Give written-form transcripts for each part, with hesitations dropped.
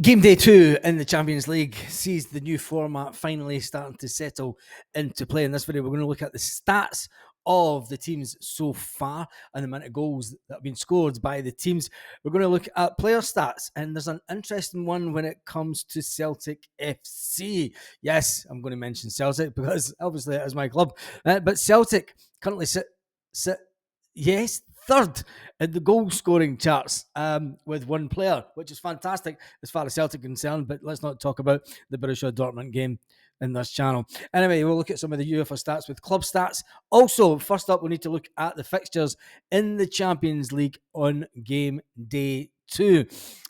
Game day 2 in the Champions League sees the new format finally starting to settle into play. In this video, we're going to look at the stats of the teams so far and the amount of goals that have been scored by the teams. We're going to look at player stats, and there's an interesting one when it comes to Celtic FC. Yes, I'm going to mention Celtic because obviously it is my club, but Celtic currently sit yes, third in the goal scoring charts with one player, which is fantastic as far as Celtic concerned. But let's not talk about the Borussia Dortmund game in this channel. Anyway, we'll look at some of the UEFA stats with club stats. Also, first up, we need to look at the fixtures in the Champions League on game day 2.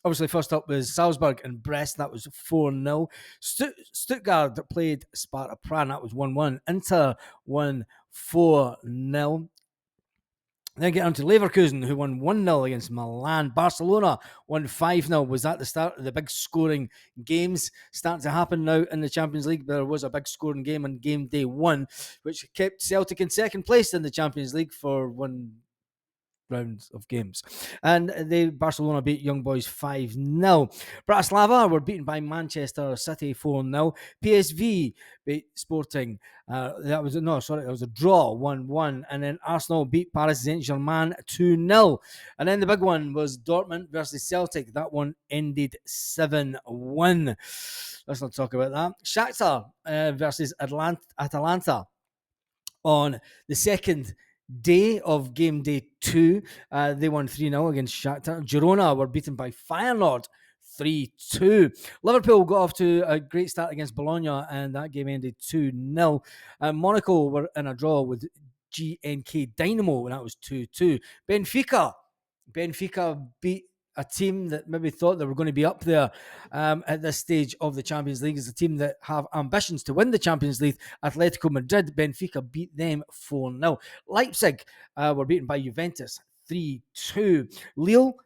Obviously, first up was Salzburg and Brest. That was 4-0. Stuttgart played Sparta Prague. That was 1-1. Inter won 4-0. Then get on to Leverkusen, who won 1-0 against Milan. Barcelona won 5-0. Was that the start of the big scoring games starting to happen now in the Champions League? There was a big scoring game on game day 1, which kept Celtic in second place in the Champions League for one rounds of games. And Barcelona beat Young Boys 5-0. Bratislava were beaten by Manchester City 4-0. PSV beat Sporting. That was a draw 1-1. And then Arsenal beat Paris Saint-Germain 2-0. And then the big one was Dortmund versus Celtic. That one ended 7-1. Let's not talk about that. Shakhtar versus Atalanta on the second day of game day 2. They won 3-0 against Shakhtar. Girona were beaten by Feyenoord 3-2. Liverpool got off to a great start against Bologna, and that game ended 2-0. Monaco were in a draw with GNK Dynamo, and that was 2-2. Benfica beat a team that maybe thought they were going to be up there at this stage of the Champions League. Is a team that have ambitions to win the Champions League. Atletico Madrid. Benfica beat them 4-0. Leipzig were beaten by Juventus 3-2. Lille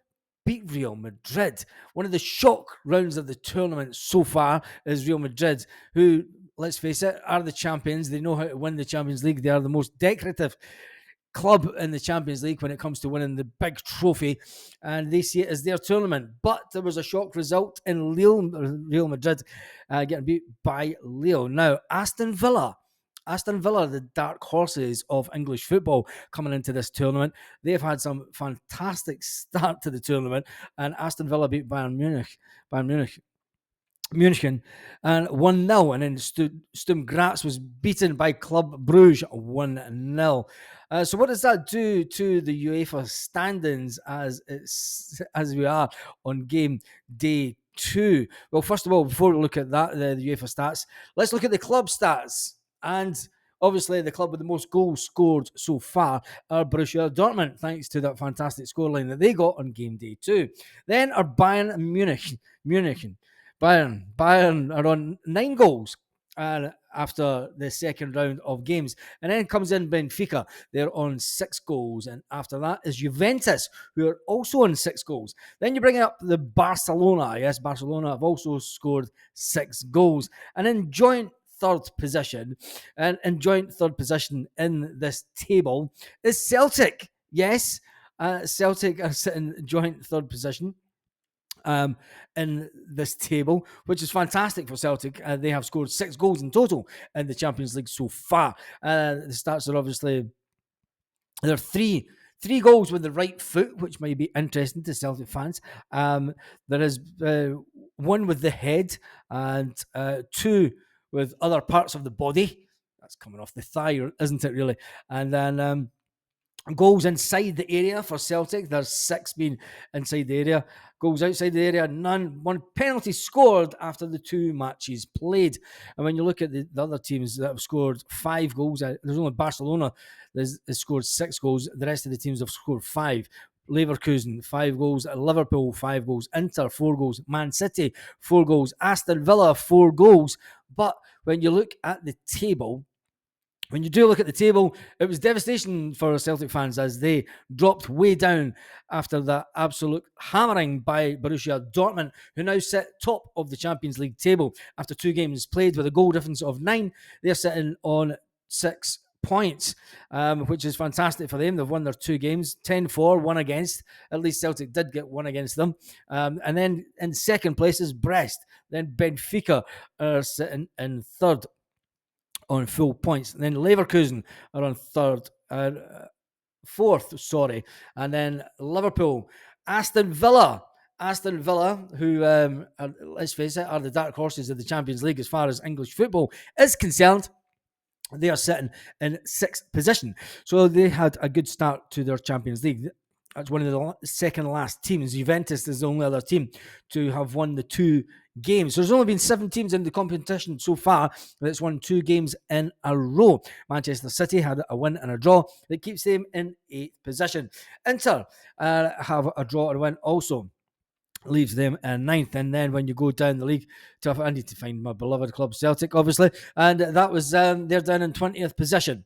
beat Real Madrid. One of the shock rounds of the tournament so far is Real Madrid, who, let's face it, are the champions. They know how to win the Champions League. They are the most decorative club in the Champions League when it comes to winning the big trophy, and they see it as their tournament. But there was a shock result in Real Madrid getting beat by Lille. Now, Aston Villa, the dark horses of English football coming into this tournament. They've had some fantastic start to the tournament, and Aston Villa beat Bayern Munich and 1-0, and then Sturm Graz was beaten by Club Brugge 1-0. So what does that do to the UEFA standings as we are on game day 2? Well, first of all, before we look at that, the UEFA stats, let's look at the club stats. And obviously, the club with the most goals scored so far are Borussia Dortmund, thanks to that fantastic scoreline that they got on game day 2. Then are Bayern Munich. Bayern are on 9 goals after the second round of games. And then comes in Benfica. They're on 6 goals. And after that is Juventus, who are also on 6 goals. Then you bring up the Barcelona. Yes, Barcelona have also scored 6 goals. And in joint third position, in this table is Celtic. Yes, Celtic are sitting joint third position in this table, which is fantastic for Celtic. They have scored 6 goals in total in the Champions League so far. The stats are obviously, there are three goals with the right foot, which might be interesting to Celtic fans. There is 1 with the head and 2 with other parts of the body. That's coming off the thigh, isn't it, really? And then goals inside the area for Celtic, there's 6 being inside the area. Goals outside the area, none. 1 penalty scored after the 2 matches played. And when you look at the other teams that have scored 5 goals, there's only Barcelona that has scored 6 goals. The rest of the teams have scored 5. Leverkusen, 5 goals. Liverpool, 5 goals. Inter, 4 goals. Man City, 4 goals. Aston Villa, 4 goals. But when you look at the table, it was devastation for Celtic fans as they dropped way down after that absolute hammering by Borussia Dortmund, who now sit top of the Champions League table after 2 games played with a goal difference of 9. They're sitting on 6 points, which is fantastic for them. They've won their 2 games, 10-4, one against. At least Celtic did get one against them. And then in second place is Brest. Then Benfica are sitting in third on full points. And then Leverkusen are on fourth, sorry. And then Liverpool, Aston Villa, who, let's face it, are the dark horses of the Champions League as far as English football is concerned. They are sitting in sixth position. So they had a good start to their Champions League. That's one of the second last teams. Juventus is the only other team to have won the 2 games. So there's only been 7 teams in the competition so far that's won 2 games in a row. Manchester City had a win and a draw that keeps them in 8th position. Inter have a draw and a win also, leaves them in 9th. And then when you go down the league, I need to find my beloved club Celtic, obviously, and that was they're down in 20th position,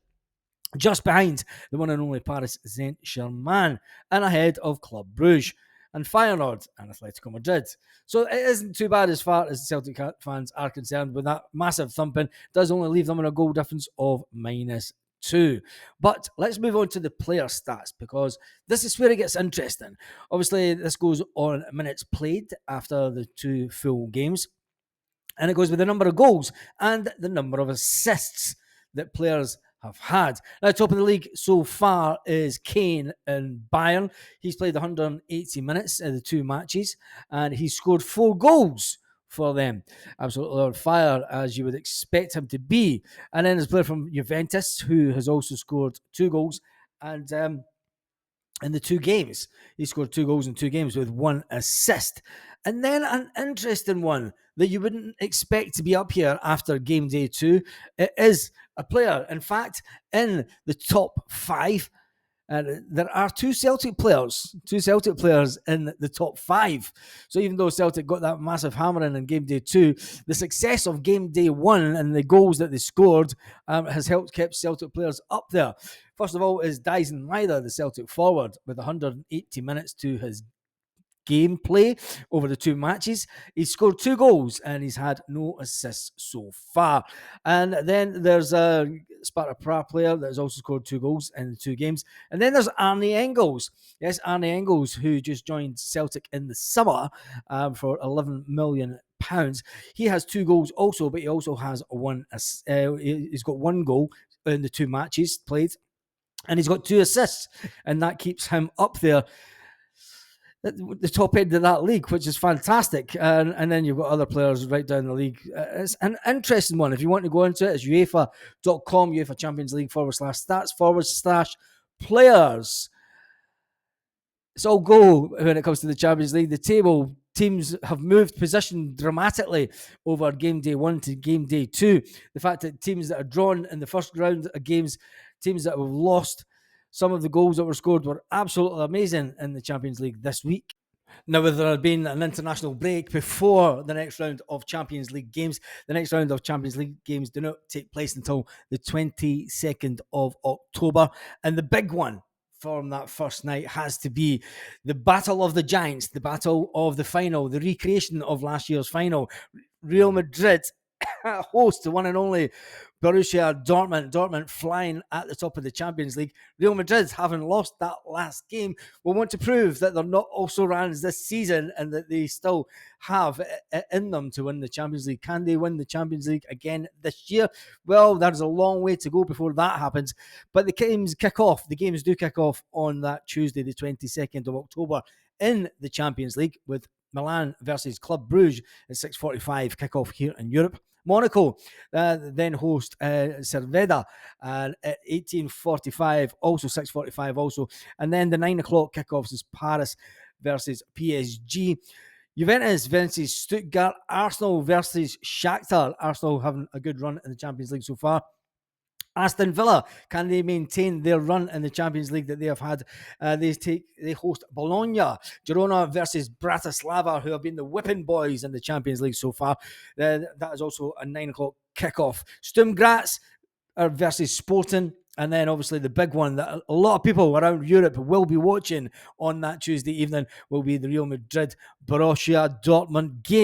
just behind the one and only Paris Saint-Germain, and ahead of Club Brugge and Feyenoord and Atletico Madrid. So it isn't too bad as far as Celtic fans are concerned, with that massive thumping. It does only leave them in a goal difference of -2. But let's move on to the player stats, because this is where it gets interesting. Obviously, this goes on minutes played after the 2 full games, and it goes with the number of goals and the number of assists that players have had. Now, top of the league so far is Kane in Bayern. He's played 180 minutes in the 2 matches, and he's scored 4 goals for them. Absolutely on fire, as you would expect him to be. And then there's a player from Juventus who has also scored 2 goals, and in the 2 games, he scored 2 goals in 2 games with 1 assist. And then an interesting one that you wouldn't expect to be up here after game day 2. It is a player, in fact, in the top 5. There are 2 Celtic players in the top 5. So even though Celtic got that massive hammering in game day 2, the success of game day 1 and the goals that they scored has helped keep Celtic players up there. First of all is Dyson Ryder, the Celtic forward, with 180 minutes to his gameplay over the 2 matches. He's scored 2 goals and he's had no assists so far. And then there's a Sparta Prague player that has also scored 2 goals in the 2 games. And then there's Arnie Engels. Yes, Arnie Engels, who just joined Celtic in the summer for £11 million. He has 2 goals also, but he also has he's got 1 goal in the 2 matches played, and he's got 2 assists, and that keeps him up there at the top end of that league, which is fantastic. And then you've got other players right down the league. It's an interesting one. If you want to go into it, it's UEFA.com, UEFA Champions League /stats/players. It's all go when it comes to the Champions League. The table teams have moved position dramatically over game day 1 to game day 2. The fact that teams that are drawn in the first round of games, teams that have lost, some of the goals that were scored were absolutely amazing in the Champions League this week. Now, with there had been an international break before the next round of Champions League games, the next round of Champions League games do not take place until the 22nd of October. And the big one from that first night has to be the Battle of the Giants, the battle of the final, the recreation of last year's final. Real Madrid host the one and only Borussia Dortmund. Dortmund flying at the top of the Champions League. Real Madrid, having lost that last game, will want to prove that they're not also rans this season and that they still have it in them to win the Champions League. Can they win the Champions League again this year? Well, there's a long way to go before that happens. But the games do kick off on that Tuesday, the 22nd of October in the Champions League, with Milan versus Club Brugge at 6:45 kickoff here in Europe. Monaco then host Cerveda at 18:45, also 6:45 also. And then the 9 o'clock kickoffs is Paris versus PSG. Juventus versus Stuttgart. Arsenal versus Shakhtar. Arsenal having a good run in the Champions League so far. Aston Villa, can they maintain their run in the Champions League that they have had? They host Bologna. Girona versus Bratislava, who have been the whipping boys in the Champions League so far. That is also a 9 o'clock kickoff. Sturm Graz versus Sporting. And then obviously the big one that a lot of people around Europe will be watching on that Tuesday evening will be the Real Madrid Borussia Dortmund game.